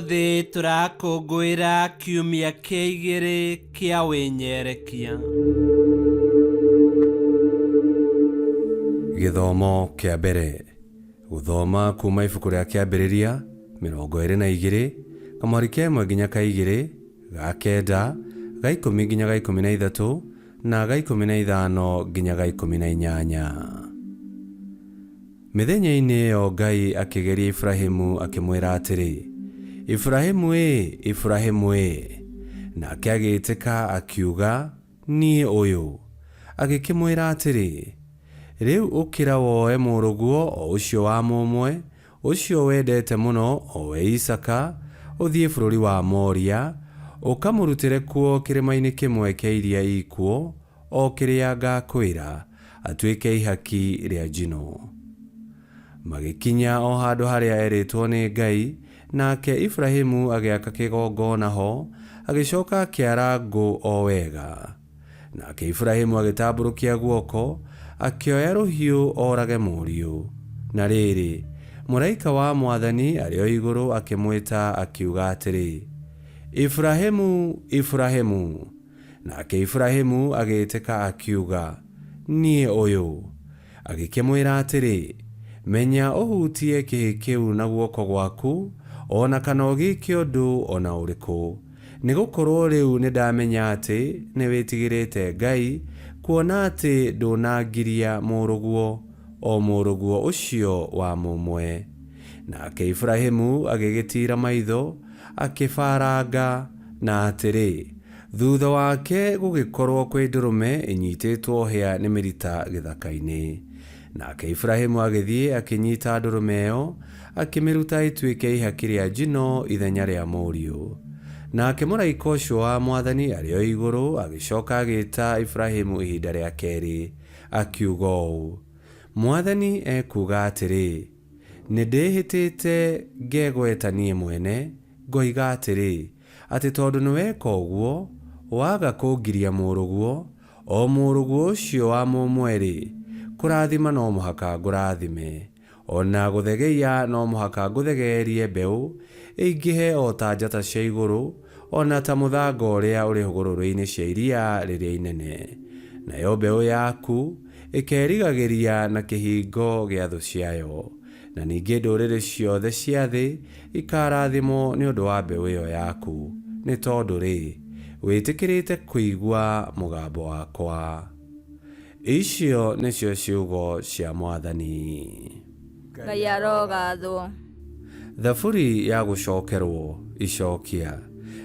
Ũmũthĩ tũrakũngũĩra kiumia kĩa 2 kĩa wĩnyerekia. Gĩthomo kĩa mbere. Gũthoma kuma ibuku rĩa kĩambĩrĩria 22 kamweri kemwe nginya ka 2 ga kenda ga 10 nginya ga 13 na ga 15 nginya ga 18. Mĩthenya-inĩ ĩyo Ngai akĩgeria Ibrahimu akĩmwĩra atĩrĩ, Ibrahimu Ibrahimu nake agĩĩtĩka akiuga, niĩ ũyũ. Agĩkĩmwĩra atĩrĩ, rĩu ũkĩra woe mũrũguo o ũcio wa mũmwe, ũcio wendete mũno o we Isaka, ũthiĩ bũrũri wa Moria, ũkamũrutĩre kuo kĩrĩma-inĩ kĩmwe kĩa iria ikuo, o kĩrĩa ngakwĩra, atuĩke ihaki rĩa njino. Magĩkinya o handũ harĩa erĩtwo nĩ Ngai, nake Ibrahimu agĩaka kĩgongona ho, agĩcoka akĩara ngũ o wega. Nake Ibrahimu agĩtambũrũkia guoko, akĩoya rũhiũ orage mũriũ. Na rĩrĩ, mũraika wa Mwathani arĩ o igũrũ akĩmwĩta akiuga atĩrĩ, Ibrahimu Ibrahimu. Nake Ibrahimu agĩĩtĩka akiuga, niĩ ũyũ. Agĩkĩmwĩra atĩrĩ, menya ũhutie kĩhĩ kĩu na guoko gwaku, ona kana ũgĩke ũndũ ona ũrĩkũ. Nĩgũkorwo rĩu nĩndamenya atĩ nĩwĩtigĩrĩte Ngai, kuona atĩ ndũnangiria mũrũguo, o mũrũguo ũcio wa mũmwe. Nake Ibrahimu agĩgĩtira maitho, akĩbaranga, na atĩrĩ, thutha wake gũgĩkorwo kwĩ ndũrũme ĩnyitĩtwo hĩa nĩ mĩrita gĩthaka-inĩ. Nake Ibrahimu agĩthiĩ akĩnyita ndũrũme ĩyo, akĩmĩruta ituĩke ihaki rĩa njino ithenya rĩa mũriũ. Nake mũraika ũcio wa Mwathani arĩ o igũrũ agĩcoka agĩĩta Ibrahimu ihinda rĩa kerĩ, akiuga ũũ, Mwathani ekuuga atĩrĩ, nĩndĩhĩtĩte ngegweta niĩ mwene, ngoiga atĩrĩ, atĩ tondũ nĩweka ũguo, waga kũngiria mũrũguo, o mũrũguo ũcio wa mũmwe-rĩ, kũrathima no mũhaka ngũrathime, ona gũthegeia no mũhaka ngũthegeerie mbeũ, ĩingĩhe o ta njata cia igũrũ, ona ta mũthanga ũrĩa ũrĩ hũgũrũrũ-inĩ cia iria rĩrĩa inene. Nayo mbeũ yaku ĩkerigagĩria na kĩhingo gĩa thũ ciayo, na ningĩ ndũrĩrĩ ciothe cia thĩ ikarathimwo nĩ ũndũ wa mbeũ ĩyo yaku, nĩ tondũ-rĩ, wĩtĩkĩrĩte kũigua mũgambo wakwa. Icio nĩcio ciugo cia Mwathani. Ngai arogathwo. Thaburi ya gũcokerwo icokia.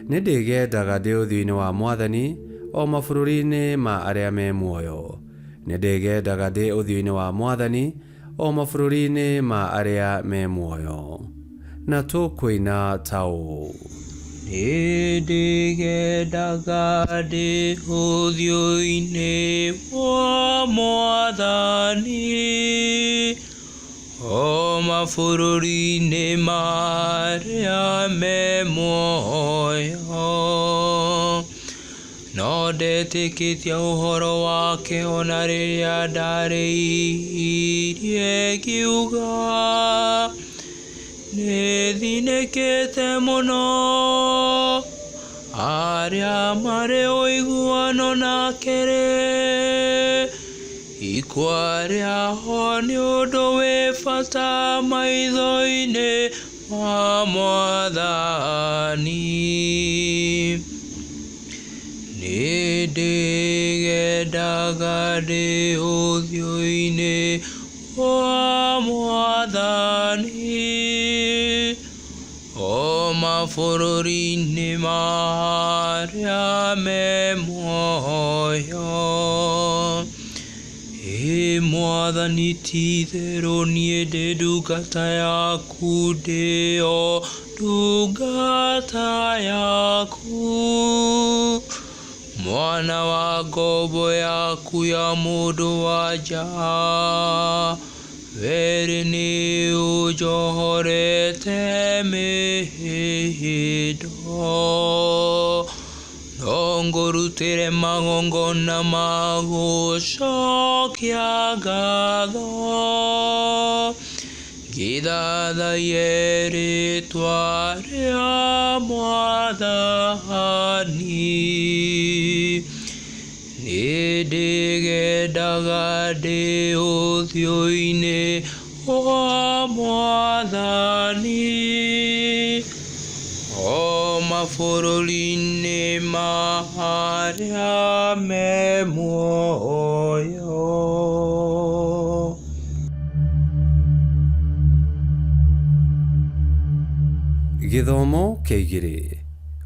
Nĩndĩgendaga ndĩ ũthiũ-inĩ wa Mwathani o mabũrũri-inĩ ma arĩa me muoyo. Nĩndĩgendaga ndĩ ũthiũ-inĩ wa Mwathani o mabũrũri-inĩ ma arĩa me muoyo. Na tũkũina ta ũũ. Nĩndĩgendaga ndĩ ũthiũ-inĩ wa Mwathani o mabũrũri-inĩ marĩa me muoyo. No ndetĩkĩtie ũhoro wake ona rĩrĩa ndarĩirie ngiuga, nĩthinĩkĩte mũno arĩa marĩ ũiguano nake-rĩ, ikwa rĩaho nĩ ũndũ wĩ bata maitho-inĩ ma Mwathani. Nĩndĩgendaga ndĩ ũthiũ-inĩ wa Mwathani o mabũrũri-inĩ marĩa me muoyo. Mwathani ti-itherũ niĩ ndĩ ndungata yaku, ndĩ o ndungata yaku, mwana wa ngombo yaku ya mũndũ-wa-nja. Wee nĩ ũnjohorete mĩhĩndo, no ngũrutĩre magongona ma gũcokia ngatho. Gĩthathaie rĩĩtwa rĩa Mwathani. Nĩndĩgendaga ndĩ ũthiũ-inĩ wa Mwathani, o mabũrũri-inĩ marĩa me muoyo. Gĩthomo kĩa 2.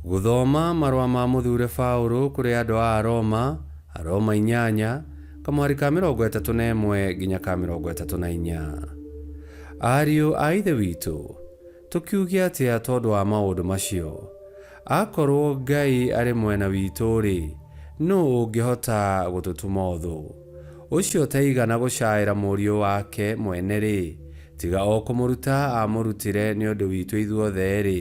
Gũthoma marũa ma mũthure Paũlũ kũrĩ andũ a Roma, Aroma 8, kamwari ka 31 nginya ka 34. Ariũ a Ithe witũ, tũkiuge atĩa tondũ wa maũndũ macio? Akorwo Ngai arĩ mwena witũ-rĩ, nũũ ũngĩhota gũtũtuma ũthũ? Ũcio taigana gũcaĩra mũriũ wake mwene-rĩ, tiga o kũmũruta amũrutire nĩ ũndũ witũ ithuothe-rĩ,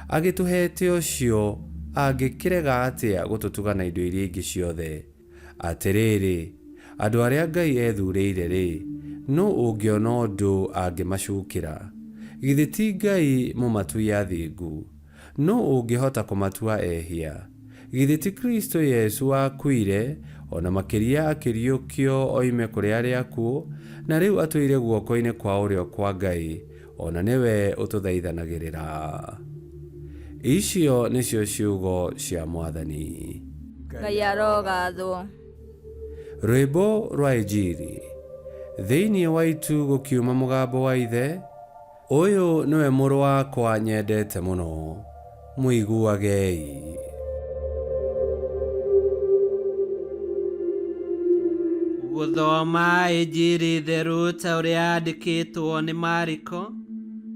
agĩtũhete ũcio, angĩkĩrega atĩa gũtũtuga na indo iria ingĩ ciothe? Atĩrĩrĩ, andũ arĩa Ngai ethurĩire-rĩ, nũũ ũngĩona ũndũ angĩmacukĩra? Githĩ ti Ngai mũmatui athingu? Nũũ ũngĩhota kũmatua ehia? Githĩ ti Kristo Yesu wakuire, ona makĩria akĩriũkio oime kũrĩ arĩa akuũ, na rĩu atũire guoko-inĩ kwa ũrĩo kwa Ngai, ona nĩwe ũtũthaithanagĩrĩra. Icio nĩcio ciugo cia Mwathani. Ngai arogathwo. Rwĩmbo rwa Injili. Thĩinĩ wa itu gũkiuma mũgambo wa Ithe, ũyũ nĩwe mũrũ wakwa nyendete mũno, mũiguagei. Gũthoma Injili theru ta ũrĩa yandĩkĩtwo nĩ Mariko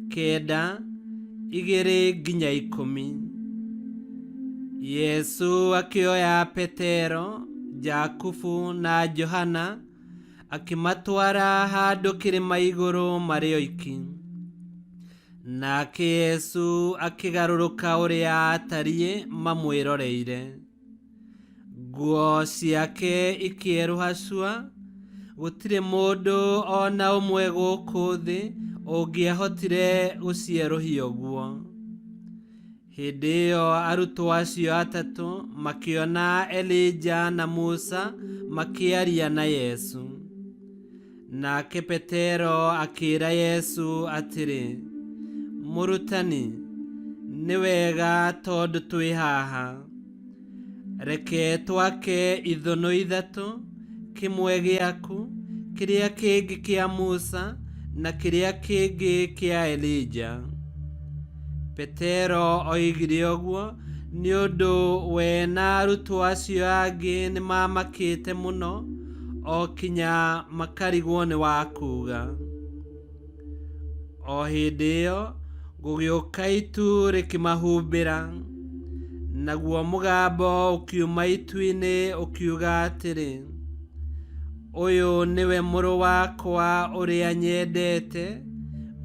9:2-10. Yesu akĩoya Petero, Jakubu na Johana, akĩmatwara handũ kĩrĩma igũrũ marĩ oiki. Nake Yesu akĩgarũrũka ũrĩa atariĩ mamwĩroreire. Nguo ciake ikĩerũha cua, gũtirĩ mũndũ ona ũmwe gũkũ thĩ ũngĩahotire gũcierũhia ũguo. Hĩndĩ ĩyo arutwo acio atatũ makĩona Elija na Musa makĩaria na Yesu. Nake Petero akĩĩra Yesu atĩrĩ, Mũrutani, nĩ wega tondũ twĩ haha. Reke twake ithũnũ ithatũ, kĩmwe gĩaku, kĩrĩa kĩngĩ kĩa Musa, na kĩrĩa kĩngĩ kĩa Elija. Petero oigire ũguo nĩ ũndũ we na arutwo acio angĩ nĩ mamakĩte mũno, o kinya makarigwo nĩ wa kuuga. O hĩndĩ ĩyo gũgĩũka itu rĩkĩmahumbĩra, naguo mũgambo ũkiuma itu-inĩ ũkiuga atĩrĩ, ũyũ nĩwe mũrũ wakwa ũrĩa nyendete,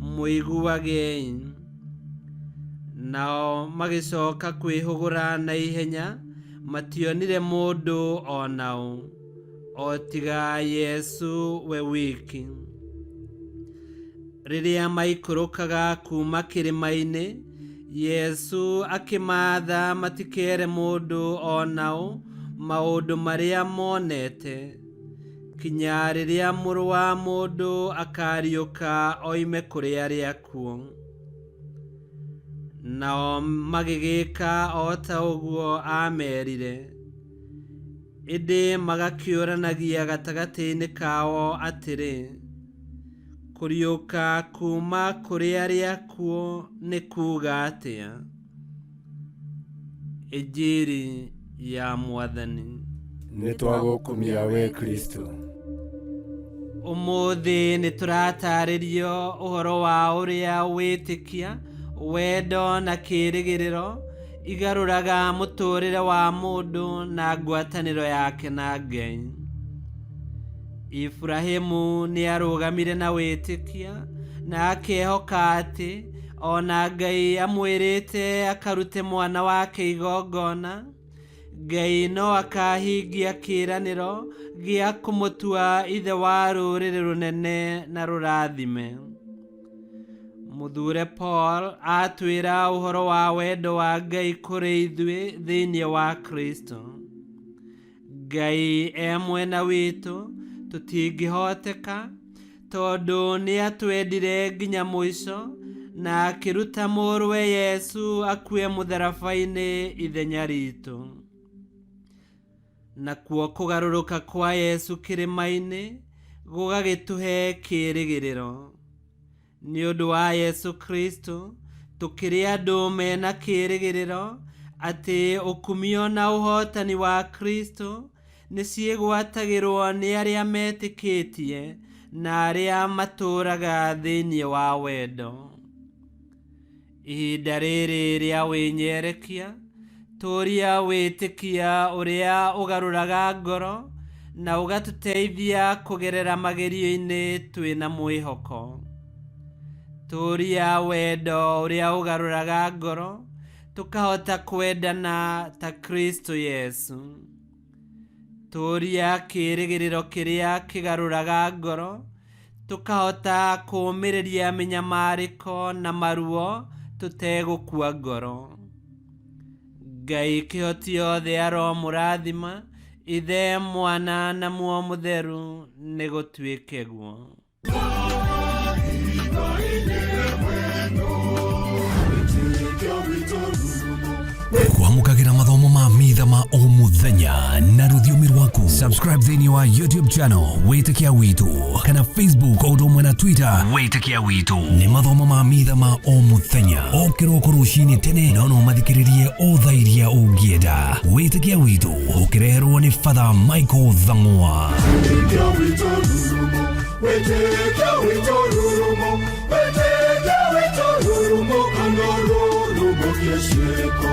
mũiguagei. Nao magĩcoka kwĩhũgũra na ihenya, mationire mũndũ o naũ, o tiga Yesu we wiki. Rĩrĩa maikũrũkaga kuma kĩrĩma-inĩ, Yesu akĩmatha matikere mũndũ o naũ maũndũ marĩa monete, kinya rĩrĩa mũrũ wa mũndũ akariũka oime kũrĩ arĩa akuũ. Nao magĩgĩka o ta ũguo amerire. Ĩndĩ magakĩũranagia gatagatĩ-inĩ kao atĩrĩ, kũriũka kuma kũrĩ arĩa akuũ nĩ kuuga atĩa? Injili ya Mwathani. Nĩ twagũkumia we Kristo. Ũmũthĩ nĩ tũratarĩrio ũhoro wa ũrĩa wĩtĩkia, wendo na kĩĩrĩgĩrĩro igarũraga mũtũũrĩre wa mũndũ na ngwatanĩro yake na Ngai. Ibrahimu nĩ arũgamire na wĩtĩkia na akehoka atĩ ona Ngai amwĩrĩte akarute mwana wake igongona, Ngai no akahingia kĩĩranĩro gĩa kũmũtua ithe wa rũrĩrĩ rũnene na rũrathime. Muthure Paul atwira uhoro wa wendo wa Ngai kuri ithuĩ thĩinĩ wa Kristo. Ngai mwena witũ tũtingĩhoteka tondũ nĩ atwendire nginya mũico na akĩruta mũrũwe Yesu akue mũtharaba-inĩ ithenya ritũ. Nakuo kũgarũrũka kwa Yesu kĩrĩma-inĩ gũgagĩtũhe kĩĩrĩgĩrĩro. Nĩ ũndũ wa Yesu Kristo tũkĩrĩ andũ mena kĩĩrĩgĩrĩro atĩ ũkumio na ũhotani wa Kristo nĩ ciĩgwatagĩrwo nĩ arĩa metĩkĩtie na arĩa matũũraga thĩinĩ wa wendo. Ihinda rĩrĩ rĩa wĩnyerekia tũũria wĩtĩkia ũrĩa ũgarũraga ngoro na ũgatũteithia kũgerera magerio-inĩ twĩna mwĩhoko. Tũũria wendo ũrĩa ũgarũraga ngoro tũkahota kwendana ta Kristo Yesu. Tũũria kĩĩrĩgĩrĩro kĩrĩa kĩgarũraga ngoro tũkahota kũũmĩrĩria mĩnyamarĩko na maruo tũtegũkua ngoro. Ngai kĩhoti yothe aromũrathima, Ithe, Mwana na Muoyo Mũtheru, nĩ gũtuĩke guo. Kwamũkagĩra mathomo ma mitha ma o mũthenya na rũthiomi rwaku. Subscribe thĩinĩ wa YouTube channel Wĩtĩkia Witũ kana Facebook o ũndũ ũmwe na Twitter Wĩtĩkia Witũ. Nĩ mathomo ma mitha ma o mũthenya o kĩroko rũcinĩ tene, no mathikĩrĩrie o thaa iria ũngĩenda. Wĩtĩkia Witũ ũkĩreherwo nĩ Father Michael Thang'wa. Wĩtĩkia Witũ rurumo, Wĩtĩkia Witũ rurumo, Wĩtĩkia Witũ rurumo, kana rurumo kĩciko.